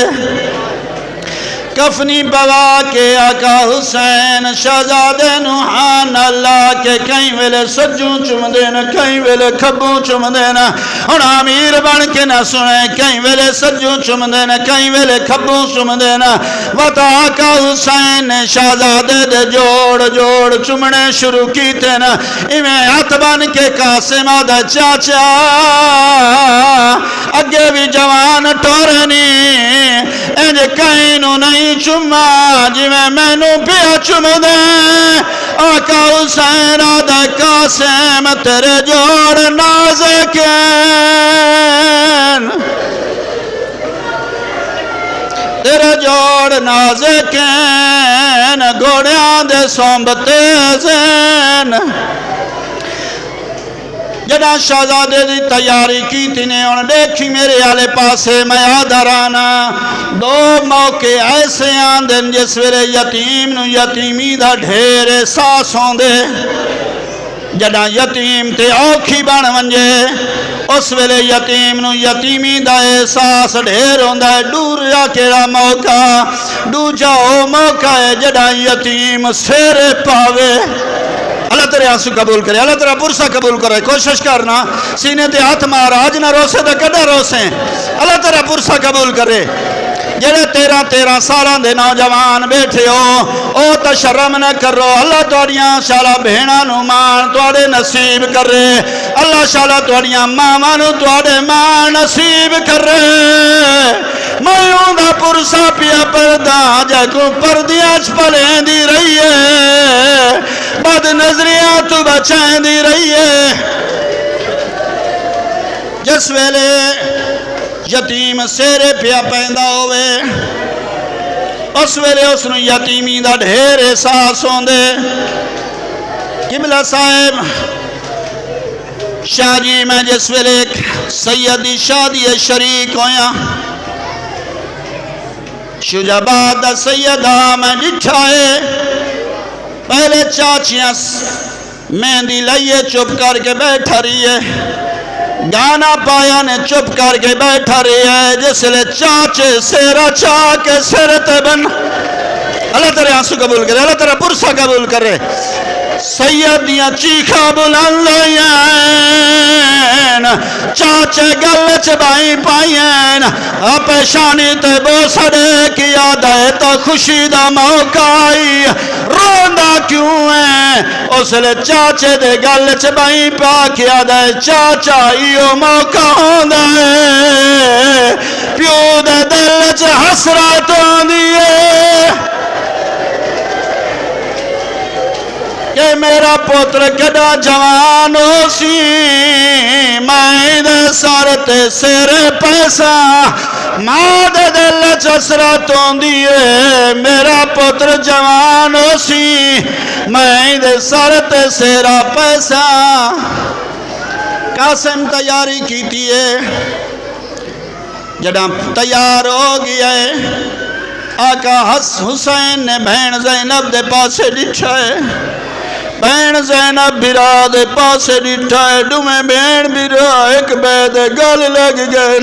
کفنی پوا کے آقا حسین شہزادے نوحان اللہ کے کہیں ویلے سجوں چم دینا کہیں ویلے کھبوں چم دینا. اور امیر بن کے نہ سنے کہیں ویلے سجوں چم دینا کہیں ویلے کھبوں چم دینا. وطا آقا حسین نے شہزادے دے جوڑ جوڑ چمنے شروع کی تھے نا. ایمیں ہاتھ بن کے قاسم آدھا چاچا اگے بھی جوان ٹورنی انج کہیں نو نہیں چما جی میں نو پیا چم دیں. آقا حسین آدھا قاسم تیرے جوڑ نازکین تیرے جوڑ نازکین گھوڑیاں دے سومبتے زین. جڑا شہزادے دی تیاری کی تینے اور دیکھی میرے آلے پاسے میں آدھرانا دو موقع ایسے آندن جس ویلے یتیم نو یتیمی دا ڈھیر احساس ہوندے. جڑا یتیم تے اوکھی بن ونجے اس ویلے یتیم نو یتیمی دا احساس ڈھیر ہوندا ہے. دور یا کیڑا موقع دو جاؤ موقع ہے جڑا یتیم سیرے پاوے. اللہ تیرے آنسو قبول کرے اللہ تیرا پرسہ قبول کرے. کوشش کرنا سینے تے ہاتھ مار آج نہ روسے تے کڈا روسیں. اللہ تیرا پرسہ قبول کرے. جڑے 13 سالان دے نوجوان بیٹھے ہو او تشرم نہ کرو. اللہ توڑیاں شالا بھیڑاں نو مان توڑے نصیب کرے. اللہ شالا توڑیاں ماما نو توڑے مان نصیب کرے. میوں دا پرسا پیا پردہ جے کو پردیاں چپلیں دی رہی ہے بد نظریاں تو بچائیں دی رہی ہے. جس ویلے یتیم سیرے پیا پیندا ہوئے اس ویلے اس نو یتیمی دا ڈھیر احساس ہوندے قبلہ صاحب شاہ جی میں جس ویلے سیدی شادی شریک ہویا شجاباد دا سیدہ میں ڈٹھائے پہلے چاچیاں مہندی لائیے چپ کر کے بیٹھا رہی ہے گانا پایا نے چپ کر کے بیٹھا رہی ہے جس لئے چاچے سیرہ چاکے سیرتے بن اللہ تیرے آنسو قبول کرے اللہ تیرے پرسہ قبول کرے سیدیاں چیخا بلندیاں چاچے گلچ بائی پائیں پیشانی تے بوسڑے کی یاد ہے تو خوشی دا موقع آئی روندہ کیوں ہے اس لئے چاچے دے گلچ بائی پا کی یاد ہے چاچا ایو موقع ہوندہ ہے پیو دے دلچ حسرات ہوندیے کہ میرا پوتر کدا جوان ہو سی میں دے سارتے سیر پیسہ ماں دے دل چسرت ہوندیے میرا پوتر جوان ہو سی میں دے سارتے سیر پیسہ قاسم تیاری کیتی ہے جڑا تیار ہو گیا ہے آقا حسین نے بہن زینب دے پاسے ڈٹھا ہے بہن زینب برا دے پاسے ڈٹھا ہے ڈومیں بہن برا ایک بید گل لگ گئے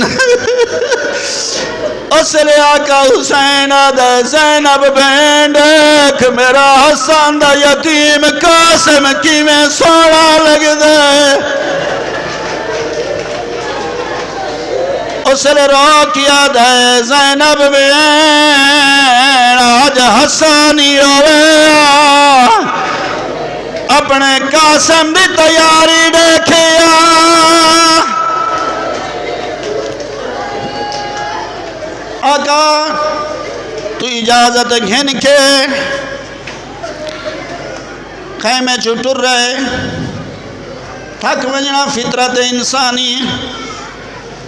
اس لئے آقا حسین آدھے زینب بہن دیکھ میرا حسن دا یتیم قاسم کی میں سوڑا لگ دے اس لئے رو کیا دے زینب بہن آج حسانی رویا اپنے قاسم بھی تیاری دیکھیا آقا تو اجازت گھن کے خیمے چھٹر رہے تھک وجنا فطرت انسانی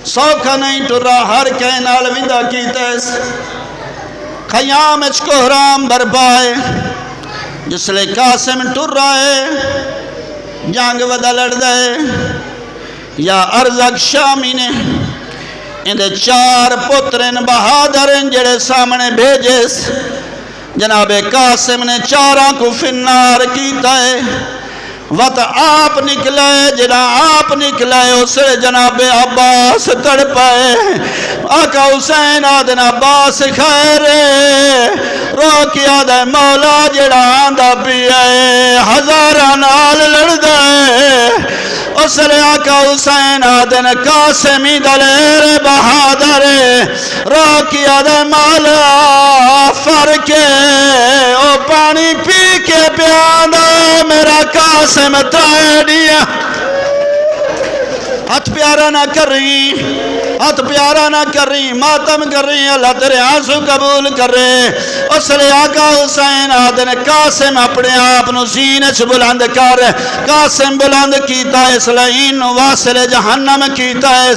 سوکھا نہیں ٹر رہا ہر کہنال ویدہ کی تیس خیام اچکو حرام برپائے جس لئے قاسم ٹر رہا ہے جانگ ودا لڑ دے یا ارزق شامی نے اندے چار پترین بہادرین جڑے سامنے بھیجیس جناب قاسم نے چاراں کو فنار کیتا ہے وقت آپ نکلائے جنا آپ نکلائے اسے جناب عباس تڑ پائے آقا حسین آدن عباس خیرے رو کیا دے مولا جڑا آندہ پیئے ہزارہ نال لڑ دے اس لئے آقا حسین آدن قاسمی دلیر بہادر رو کیا دے مولا فرکے او پانی پی کے پیاندہ میرا قاسم تائیڈیا ہاتھ پیارا نہ کر رہی ہاتھ پیارا نہ کر رہی ماتم کر رہی اللہ تیرے آنسو قبول کر رہے اس لئے آقا حسین آدھن قاسم اپنے آپ نو سینچ بلند کر قاسم بلند کیتا ہے اس لئین واصل جہنم کیتا ہے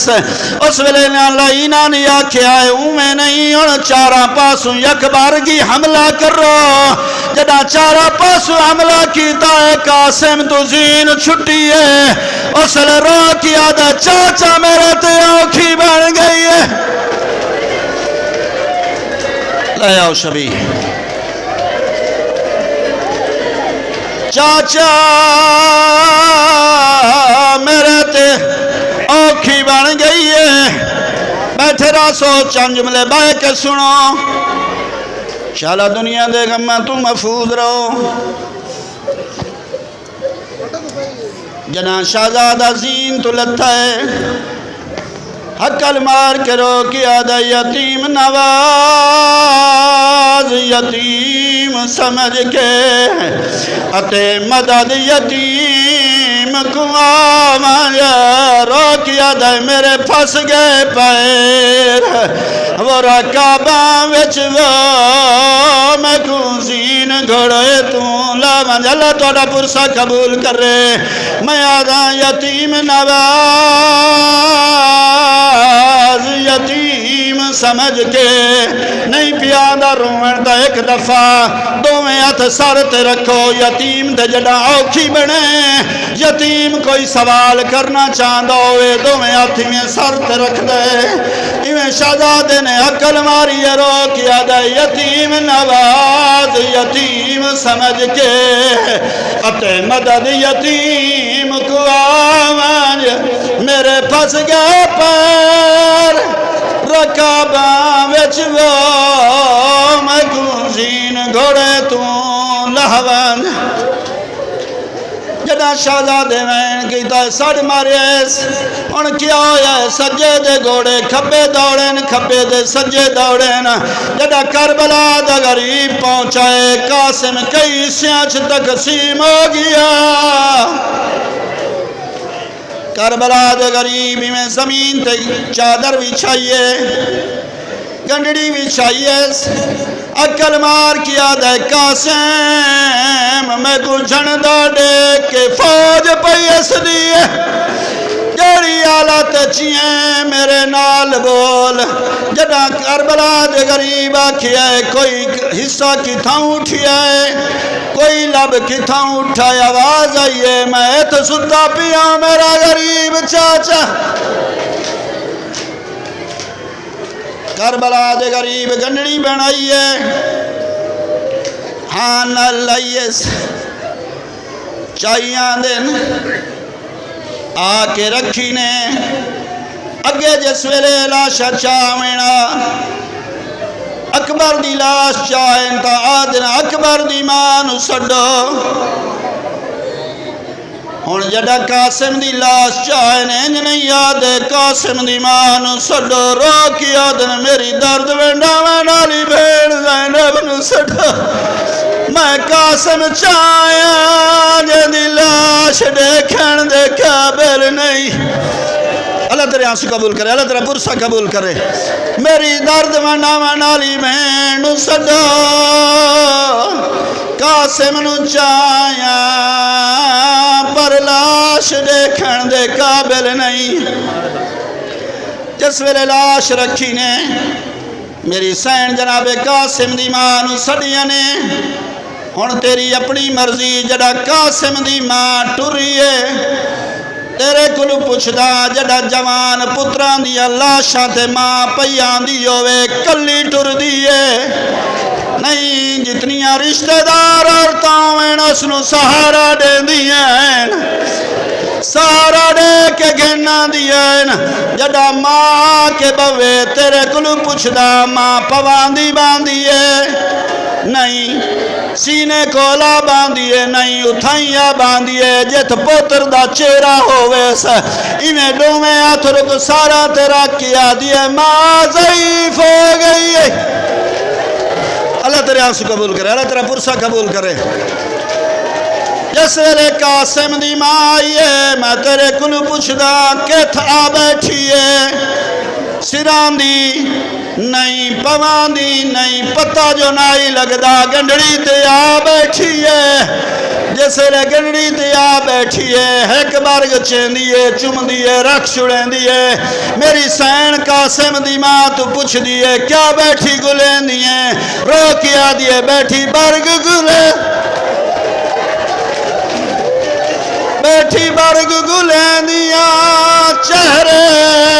اس ویلے لئینا نہیں آکھے آئے میں نہیں ان چارہ پاسوں یک بارگی حملہ کر رہا جدا چارہ پاسوں حملہ کیتا ہے قاسم تو زین چھٹی ہے اس لئے رو کیا دا چاچا میرے تے اوکھی بن گئی ہے لے آؤ شبی چاچا میرے تے اوکھی بن گئی ہے بیٹھے رہا سو چند جملے بائے کے سنو شالا دنیا دے غمہ تو محفوظ رہو جنا شہزادہ زین تو لتا ہے حقل مار کے رو کیا دا یتیم نواز یتیم سمجھ کے اتے مدد یتیم کو آواں رو کیا دے میرے پھس گئے پیر وہ رکاباں وچ وہ میں کو زین گھڑے تو لاواں اللہ توڑا پرسا قبول کرے میں آدھا یتیم نواز یتیم سمجھ کے نہیں پیادا روئن دا ایک دفعہ دوویں ہتھ سر تے رکھو یتیم تے جڑا اوکھی بنے یتیم کوئی سوال کرنا چاہتا ہوئے دوویں ہاتھ میں سر تے رکھ دے ایویں شہزادے نے عقل ماری رو کیا دے یتیم نواز یتیم سمجھ کے اتے مدد یتیم کو آواں میرے پھس گئے پیر رکاباں وچ وہ میں کو زین گھوڑے تو لہواں جدا شہزادے وین کیتا سڑ مارے ہن کیا ہویا سجے دے گھوڑے کھبے دوڑن کھبے دے سجے دوڑن جدا کربلا دا غریب پہنچائے قاسم کئی حصیاں چ تقسیم ہو گیا کربلا دے غریب میں زمین تے چادر بچھائیے گنڈڑی بچھائیے عقل مار کیا دے قاسم میں کو جھندا دے کے فوج پیس دیے جڑی حالت چیئیں میرے نال بول جڑا کربلا دے غریب آکھیا ہے کوئی حصہ کتھاں اٹھیا ہے کوئی لب کتھاں اٹھایا آواز آئیے میں تو ستا پیا میرا غریب چاچا کربلا دے غریب گنڈڑی بنائیے ہاں نہ لائیے چائیاں دن آ کے رکھی نے اگے جس ویلے لاشا چاوینا اکبر دی لاش چاہیں تا آدنا اکبر دی مانو سڈو ہن جڑا قاسم دی لاش چاہیں انج نہیں یاد قاسم دی مانو سڈو رو کی آدن میری درد وینڈاواں نالی بھیڑ زینب نو سڈو میں قاسم چاہیاں جے دی لاش دیکھن دے قابل نہیں اللہ تیرے آنسو قبول کرے اللہ تیرے پرسا قبول کرے میری درد مناواں نالی بہن نو سڈو قاسم نو چاہیاں پر لاش دیکھن دے قابل نہیں جس ویلے لاش رکھی نے میری سین جناب قاسم دی ماں نو سڑیاں نے ہن تیری اپنی مرضی جڑا قاسم دی ماں ٹریے تیرے کلو پوچھدا جڑا جوان پتراں دی لاشاں تے ماں پیاں دی ہوے کلی ٹر دیے نہیں جتنیاں رشتہ دار عورتاں وین اس نو سہارا دیندیاں سارا دے کے گھنا دیئن جڑا ماں کے بوے تیرے کلو پوچھدا ماں پواندی باندیے نہیں سینے کولا باندیے نہیں اتھائیاں باندیے جت پوتر دا چہرہ ہوئے سا انہیں ڈومیں ہاتھ رک سارا تیرا کیا دیئے ماں ضعیف ہو گئی ہے اللہ تیرے آنسو قبول کرے اللہ تیرا پرسا قبول کرے جس ویلے قاسم دی ماں آئیے میں تیرے کلو پوچھدا کت آ بیٹھیے سران دی نہیں پوان دی نہیں پتہ جو نائی لگدا گنڈڑی تے آ بیٹھیے جس ویلے گنڈڑی تے آ بیٹھیے ایک بارگ چین دیئے چم دیئے رکھ چھڑیں دیئے میری سین قاسم دی ماں تو پوچھ دیئے کیا بیٹھی گلیں دیئے رو کیا دیئے بیٹھی بارگ گلیں بیٹھی برگ گلیں دیاں چہرے